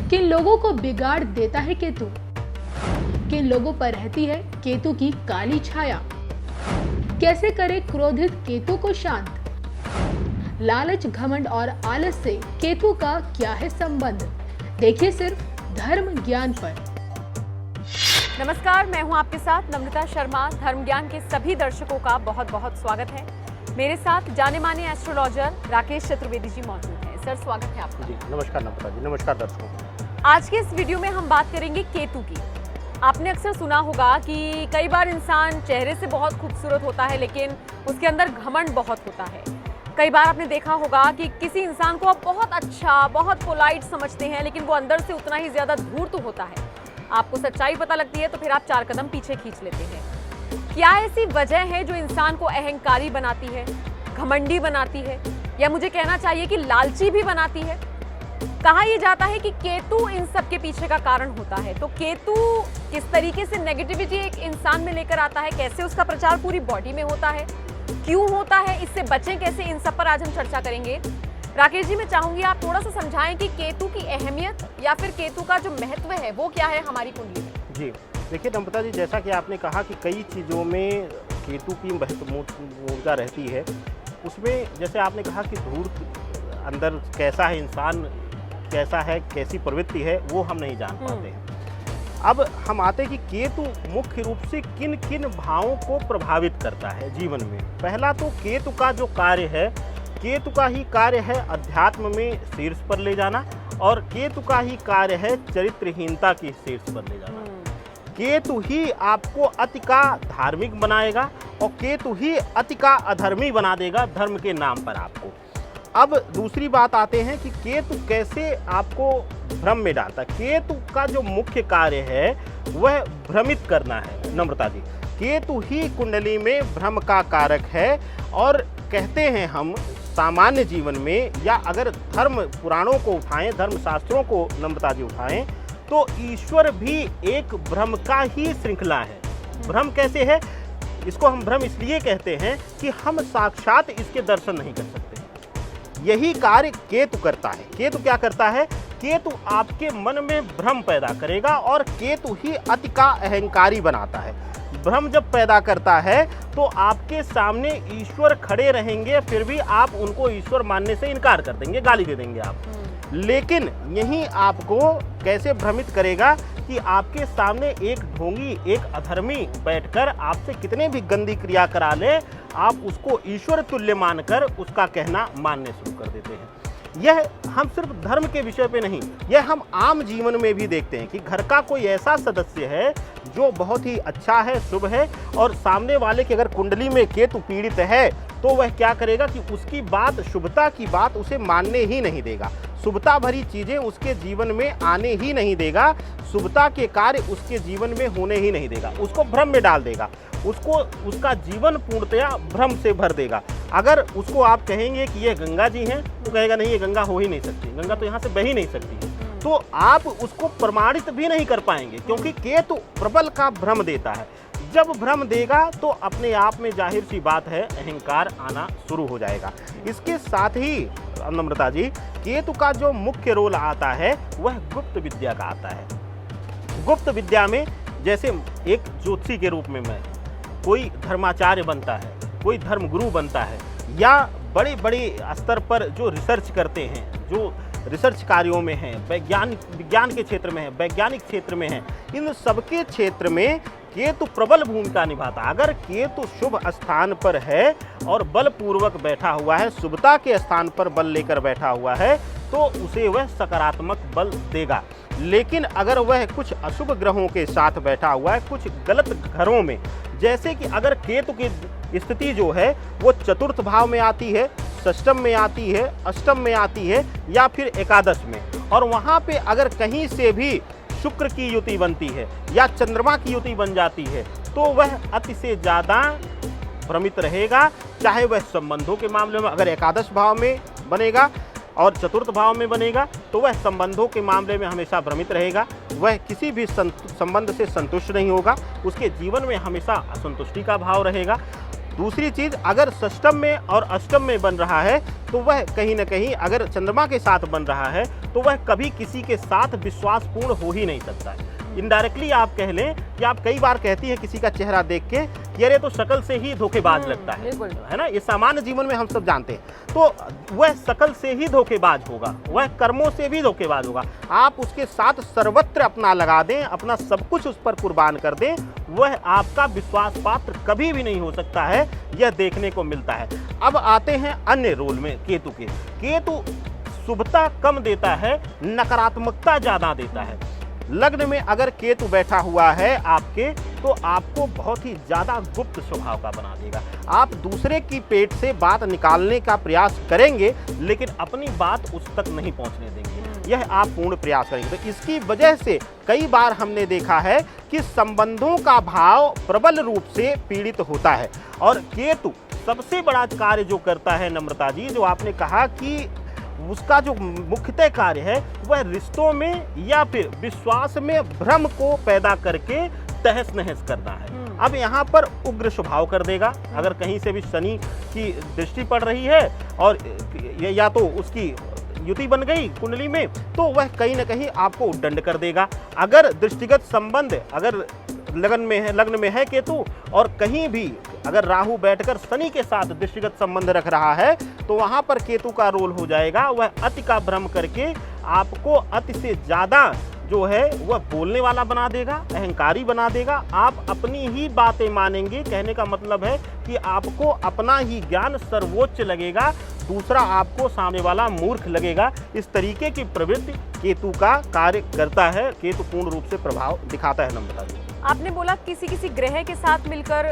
किन लोगों को बिगाड़ देता है केतु? किन लोगों पर रहती है केतु की काली छाया? कैसे करे क्रोधित केतु को शांत? लालच, घमंड और आलस से केतु का क्या है संबंध? देखिए सिर्फ धर्म ज्ञान पर। नमस्कार, मैं हूं आपके साथ नम्रता शर्मा। धर्म ज्ञान के सभी दर्शकों का बहुत बहुत स्वागत है। मेरे साथ जाने माने एस्ट्रोलॉजर राकेश चतुर्वेदी जी मौजूद हैं। सर, स्वागत है आपका। जी नमस्कार नम्रता जी, नमस्कार दर्शकों। आज के इस वीडियो में हम बात करेंगे केतु की। आपने अक्सर सुना होगा कि कई बार इंसान चेहरे से बहुत खूबसूरत होता है, लेकिन उसके अंदर घमंड बहुत होता है। कई बार आपने देखा होगा कि किसी इंसान को आप बहुत अच्छा, बहुत पोलाइट समझते हैं, लेकिन वो अंदर से उतना ही ज्यादा धूर्त होता है। आपको सच्चाई पता लगती है तो फिर आप 4 कदम पीछे खींच लेते हैं। क्या ऐसी वजह है जो इंसान को अहंकारी बनाती है, घमंडी बनाती है, या मुझे कहना चाहिए कि लालची भी बनाती है? कहा यह जाता है कि केतु इन सब के पीछे का कारण होता है। तो केतु किस तरीके से नेगेटिविटी एक इंसान में लेकर आता है, कैसे उसका प्रचार पूरी बॉडी में होता है, क्यों होता है, इससे बचें कैसे, इन सब पर आज हम चर्चा करेंगे। राकेश जी, मैं चाहूंगी आप थोड़ा सा समझाएं कि केतु की अहमियत या फिर केतु का जो महत्व है वो क्या है हमारी कुंडली में। जी देखिए नम्रता जी, जैसा कि आपने कहा कि कई चीज़ों में केतु की महत्वपूर्ण ऊर्जा रहती है। उसमें जैसे आपने कहा कि धूर्त अंदर कैसा है इंसान, कैसा है, कैसी प्रवृत्ति है, वो हम नहीं जान पाते हैं। अब हम आते हैं कि केतु मुख्य रूप से किन किन भावों को प्रभावित करता है जीवन में। पहला तो केतु का जो कार्य है, केतु का ही कार्य है अध्यात्म में शीर्ष पर ले जाना, और केतु का ही कार्य है चरित्रहीनता की शीर्ष पर ले जाना। केतु ही आपको अति का धार्मिक बनाएगा और केतु ही अति का अधर्मी बना देगा धर्म के नाम पर आपको। अब दूसरी बात आते हैं कि केतु कैसे आपको भ्रम में डालता है। केतु का जो मुख्य कार्य है वह भ्रमित करना है नम्रता जी। केतु ही कुंडली में भ्रम का कारक है, और कहते हैं हम सामान्य जीवन में, या अगर धर्म पुराणों को उठाएं, धर्म शास्त्रों को नम्रता जी उठाएं, तो ईश्वर भी एक भ्रम का ही श्रृंखला है। भ्रम कैसे है? इसको हम भ्रम इसलिए कहते हैं कि हम साक्षात इसके दर्शन नहीं कर सकते। यही कार्य केतु करता है। केतु क्या करता है? केतु आपके मन में भ्रम पैदा करेगा, और केतु ही अति का अहंकारी बनाता है। भ्रम जब पैदा करता है तो आपके सामने ईश्वर खड़े रहेंगे, फिर भी आप उनको ईश्वर मानने से इनकार कर देंगे, गाली दे देंगे आप। लेकिन यही आपको कैसे भ्रमित करेगा कि आपके सामने एक ढोंगी, एक अधर्मी बैठकर आपसे कितने भी गंदी क्रिया करा ले, आप उसको ईश्वर तुल्य मानकर उसका कहना मानने शुरू कर देते हैं। यह हम सिर्फ धर्म के विषय पे नहीं, यह हम आम जीवन में भी देखते हैं कि घर का कोई ऐसा सदस्य है जो बहुत ही अच्छा है, शुभ है, और सामने वाले की अगर कुंडली में केतु पीड़ित है तो वह क्या करेगा कि उसकी बात, शुभता की बात उसे मानने ही नहीं देगा। शुभता भरी चीज़ें उसके जीवन में आने ही नहीं देगा, शुभता के कार्य उसके जीवन में होने ही नहीं देगा, उसको भ्रम में डाल देगा, उसको उसका जीवन पूर्णतया भ्रम से भर देगा। अगर उसको आप कहेंगे कि ये गंगा जी हैं, तो कहेगा नहीं, ये गंगा हो ही नहीं सकती, गंगा तो यहाँ से बह ही नहीं सकती है। तो आप उसको प्रमाणित भी नहीं कर पाएंगे, क्योंकि केतु प्रबल का भ्रम देता है। जब भ्रम देगा तो अपने आप में जाहिर सी बात है अहंकार आना शुरू हो जाएगा। इसके साथ ही नम्रता जी, केतु का जो मुख्य रोल आता है वह गुप्त विद्या का आता है। गुप्त विद्या में जैसे एक ज्योतिषी के रूप में मैं, कोई धर्माचार्य बनता है, कोई धर्मगुरु बनता है, या बड़े बड़े स्तर पर जो रिसर्च करते हैं, जो रिसर्च कार्यों में हैं, विज्ञान के क्षेत्र में है, वैज्ञानिक क्षेत्र में है, इन सबके क्षेत्र में केतु प्रबल भूमिका निभाता है। अगर केतु शुभ स्थान पर है और बलपूर्वक बैठा हुआ है, शुभता के स्थान पर बल लेकर बैठा हुआ है, तो उसे वह सकारात्मक बल देगा। लेकिन अगर वह कुछ अशुभ ग्रहों के साथ बैठा हुआ है, कुछ गलत घरों में, जैसे कि अगर केतु की स्थिति जो है वो चतुर्थ भाव में आती है, षष्टम में आती है, अष्टम में आती है, या फिर एकादश में, और वहाँ पे अगर कहीं से भी शुक्र की युति बनती है या चंद्रमा की युति बन जाती है, तो वह अति से ज़्यादा भ्रमित रहेगा। चाहे वह संबंधों के मामले में अगर एकादश भाव में बनेगा और चतुर्थ भाव में बनेगा, तो वह संबंधों के मामले में हमेशा भ्रमित रहेगा। वह किसी भी संबंध से संतुष्ट नहीं होगा, उसके जीवन में हमेशा असंतुष्टि का भाव रहेगा। दूसरी चीज, अगर षष्टम में और अष्टम में बन रहा है तो वह कहीं ना कहीं अगर चंद्रमा के साथ बन रहा है तो वह कभी किसी के साथ विश्वासपूर्ण हो ही नहीं सकता है। इनडायरेक्टली आप कह लें कि आप कई बार कहती है किसी का चेहरा देख के कि अरे तो शक्ल से ही धोखेबाज लगता है ना, ये सामान्य जीवन में हम सब जानते हैं। तो वह शक्ल से ही धोखेबाज होगा, वह कर्मों से भी धोखेबाज होगा। आप उसके साथ सर्वत्र अपना लगा दें, अपना सब कुछ उस पर कुर्बान कर दें, वह आपका विश्वास पात्र कभी भी नहीं हो सकता है, यह देखने को मिलता है। अब आते हैं अन्य रोल में केतु के। केतु शुभता कम देता है, नकारात्मकता ज़्यादा देता है। लग्न में अगर केतु बैठा हुआ है आपके, तो आपको बहुत ही ज़्यादा गुप्त स्वभाव का बना देगा। आप दूसरे की पेट से बात निकालने का प्रयास करेंगे लेकिन अपनी बात उस तक नहीं पहुंचने देंगे, यह आप पूर्ण प्रयास करेंगे। तो इसकी वजह से कई बार हमने देखा है कि संबंधों का भाव प्रबल रूप से पीड़ित होता है। और केतु सबसे बड़ा कार्य जो करता है नम्रता जी, जो आपने कहा कि उसका जो मुख्यतः कार्य है वह रिश्तों में या फिर विश्वास में भ्रम को पैदा करके तहस नहस करना है। अब यहाँ पर उग्र स्वभाव कर देगा। अगर कहीं से भी शनि की दृष्टि पड़ रही है और या तो उसकी युति बन गई कुंडली में, तो वह कहीं ना कहीं आपको उद्दंड कर देगा। अगर दृष्टिगत संबंध अगर लग्न में है केतु और कहीं भी अगर राहु बैठकर शनि के साथ दृष्टिगत संबंध रख रहा है, तो वहां पर केतु का रोल हो जाएगा, वह अति का भ्रम करके आपको अति से ज़्यादा जो है वह बोलने वाला बना देगा, अहंकारी बना देगा। आप अपनी ही बातें मानेंगे। कहने का मतलब है कि आपको अपना ही ज्ञान सर्वोच्च लगेगा, दूसरा आपको सामने वाला मूर्ख लगेगा। इस तरीके की प्रवृत्ति केतु का कार्य करता है। केतु पूर्ण रूप से प्रभाव दिखाता है नम्रता जी। आपने बोला किसी किसी ग्रह के साथ मिलकर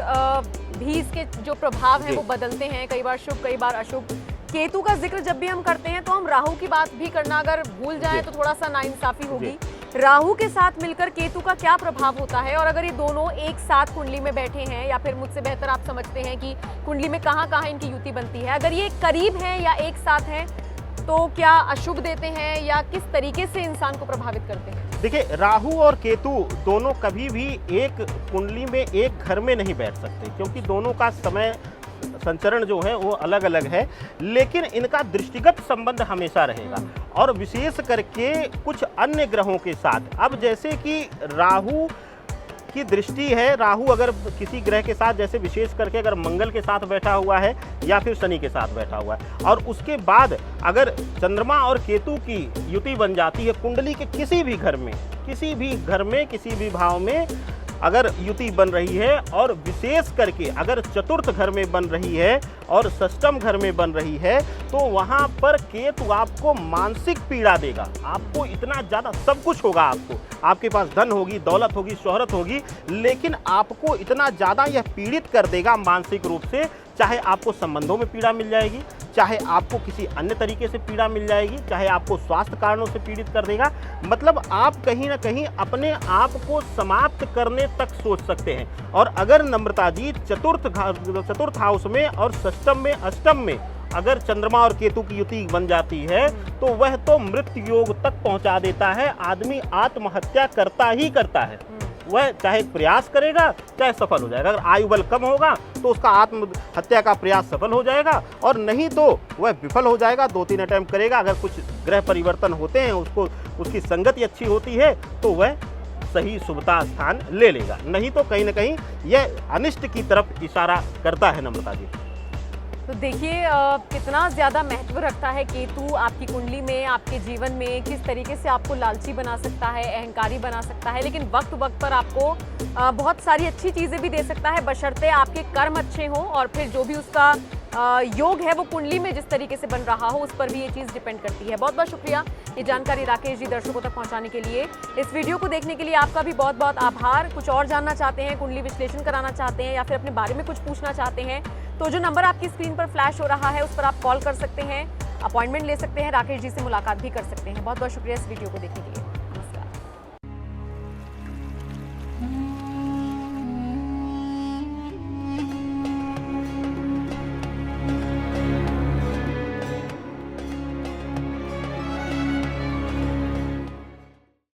भी इसके जो प्रभाव हैं वो बदलते हैं, कई बार शुभ कई बार अशुभ। केतु का जिक्र जब भी हम करते हैं तो हम राहु की बात भी करना अगर भूल जाएं तो थोड़ा सा नाइंसाफी होगी। राहु के साथ मिलकर केतु का क्या प्रभाव होता है, और अगर ये दोनों एक साथ कुंडली में बैठे हैं, या फिर मुझसे बेहतर आप समझते हैं कि कुंडली में कहाँ कहाँ इनकी युति बनती है, अगर ये करीब हैं या एक साथ हैं तो क्या अशुभ देते हैं या किस तरीके से इंसान को प्रभावित करते हैं? देखिए, राहु और केतु दोनों कभी भी एक कुंडली में एक घर में नहीं बैठ सकते, क्योंकि दोनों का समय संचरण जो है वो अलग अलग है, लेकिन इनका दृष्टिगत संबंध हमेशा रहेगा। और विशेष करके कुछ अन्य ग्रहों के साथ, अब जैसे कि राहु की दृष्टि है, राहु अगर किसी ग्रह के साथ, जैसे विशेष करके अगर मंगल के साथ बैठा हुआ है या फिर शनि के साथ बैठा हुआ है, और उसके बाद अगर चंद्रमा और केतु की युति बन जाती है कुंडली के किसी भी घर में किसी भी भाव में अगर युति बन रही है, और विशेष करके अगर चतुर्थ घर में बन रही है और षष्टम घर में बन रही है, तो वहाँ पर केतु आपको मानसिक पीड़ा देगा। आपको इतना ज़्यादा सब कुछ होगा, आपके पास धन होगी, दौलत होगी, शोहरत होगी, लेकिन आपको इतना ज़्यादा यह पीड़ित कर देगा मानसिक रूप से। चाहे आपको संबंधों में पीड़ा मिल जाएगी, चाहे आपको किसी अन्य तरीके से पीड़ा मिल जाएगी, चाहे आपको स्वास्थ्य कारणों से पीड़ित कर देगा। मतलब आप कहीं ना कहीं अपने आप को समाप्त करने तक सोच सकते हैं। और अगर नम्रता जी चतुर्थ हाउस में और षष्टम में अष्टम में अगर चंद्रमा और केतु की युति बन जाती है, तो वह तो मृत्यु योग तक पहुंचा देता है। आदमी आत्महत्या करता ही करता है। वह चाहे प्रयास करेगा चाहे सफल हो जाएगा। अगर आयु बल कम होगा तो उसका आत्महत्या का प्रयास सफल हो जाएगा, और नहीं तो वह विफल हो जाएगा। 2-3 अटेम्प्ट करेगा। अगर कुछ ग्रह परिवर्तन होते हैं, उसकी संगति अच्छी होती है, तो वह सही शुभता स्थान ले लेगा, नहीं तो कहीं ना कहीं यह अनिष्ट की तरफ इशारा करता है नम्रता जी। तो देखिए कितना ज़्यादा महत्व रखता है केतु आपकी कुंडली में, आपके जीवन में, किस तरीके से आपको लालची बना सकता है, अहंकारी बना सकता है, लेकिन वक्त वक्त पर आपको बहुत सारी अच्छी चीज़ें भी दे सकता है, बशर्ते आपके कर्म अच्छे हों, और फिर जो भी उसका योग है वो कुंडली में जिस तरीके से बन रहा हो उस पर भी ये चीज़ डिपेंड करती है। बहुत बहुत शुक्रिया ये जानकारी राकेश जी दर्शकों तक पहुंचाने के लिए। इस वीडियो को देखने के लिए आपका भी बहुत बहुत आभार। कुछ और जानना चाहते हैं, कुंडली विश्लेषण कराना चाहते हैं, या फिर अपने बारे में कुछ पूछना चाहते हैं, तो जो नंबर आपकी स्क्रीन पर फ्लैश हो रहा है उस पर आप कॉल कर सकते हैं, अपॉइंटमेंट ले सकते हैं, राकेश जी से मुलाकात भी कर सकते हैं। बहुत बहुत शुक्रिया इस वीडियो को देखने के लिए।